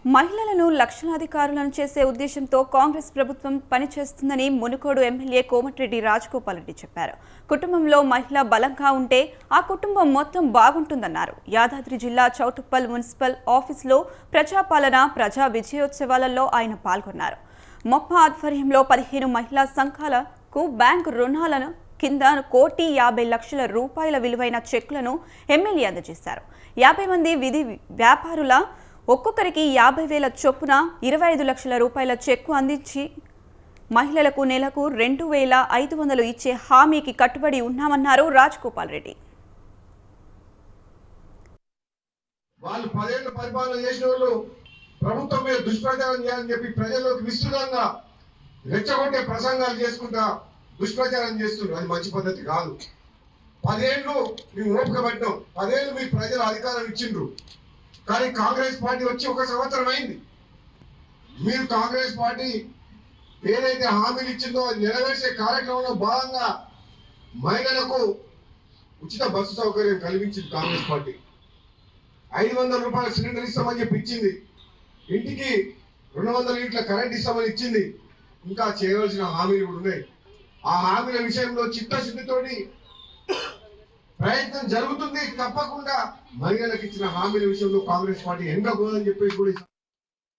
మహిళలను లక్షలాధికారులను చేసే ఉద్దేశంతో కాంగ్రెస్ ప్రభుత్వం పనిచేస్తుందని మునుగోడు ఎమ్మెల్యే కోమటిరెడ్డి రాజగోపాల్ రెడ్డి చెప్పారు. కుటుంబంలో మహిళ బలంగా ఉంటే ఆ కుటుంబం మొత్తం బాగుంటుందన్నారు. యాదాద్రి జిల్లా చౌటుప్పల్ మున్సిపల్ ఆఫీసులో ప్రజాపాలన ప్రజా విజయోత్సవాలలో ఆయన పాల్గొన్నారు. మొప్ప ఆధ్వర్యంలో 15 మహిళా సంఘాలకు బ్యాంకు రుణాలను కింద 1,50,00,000 రూపాయల విలువైన చెక్కులను ఎమ్మెల్యే అందజేశారు. 50 మంది విధి వ్యాపారుల ఒక్కొక్కరికి 50,000 చొప్పున 25 లక్షల రూపాయల చెక్కు అందించి మహిళలకు నెలకు 2,500 ఇచ్చే హామీకి కట్టుబడి ఉన్నామన్నారు రాజగోపాల్ రెడ్డి. వాళ్ళు 10 ఏళ్ల పరిపాలన చేసిన వాళ్ళు ప్రభుత్వం మీద దుష్ప్రచారం చేయాలని చెప్పి ప్రజల్లోకి విస్తృతంగా రెచ్చగొట్టే ప్రసంగాలు చేసుకుంటా దుష్ప్రచారం చేస్తున్నారు. అది మంచి పద్ధతి కాదు. 10 ఏళ్ళు మేము ఓపిక పట్టినాం, 10 ఏళ్ళు మీకు ప్రజలు అధికారం ఇచ్చిండ్రు. కానీ కాంగ్రెస్ పార్టీ వచ్చి 1 సంవత్సరం అయింది. మీరు కాంగ్రెస్ పార్టీ ఏదైతే హామీలు ఇచ్చిందో అది నెరవేర్చే కార్యక్రమంలో భాగంగా మహిళలకు ఉచిత బస్సు సౌకర్యం కల్పించింది కాంగ్రెస్ పార్టీ. 500 రూపాయల సిలిండర్ ఇస్తామని చెప్పి ఇచ్చింది. ఇంటికి 200 యూనిట్ల కరెంట్ ఇస్తామని ఇచ్చింది. ఇంకా చేయవలసిన హామీలు కూడా ఉన్నాయి. ఆ హామీల విషయంలో చిత్తశుద్ధితోటి ప్రయత్నం జరుగుతుంది. తప్పకుండా మహిళలకు ఇచ్చిన హామీల విషయంలో కాంగ్రెస్ పార్టీ ఎండకూడదని చెప్పేసి కూడా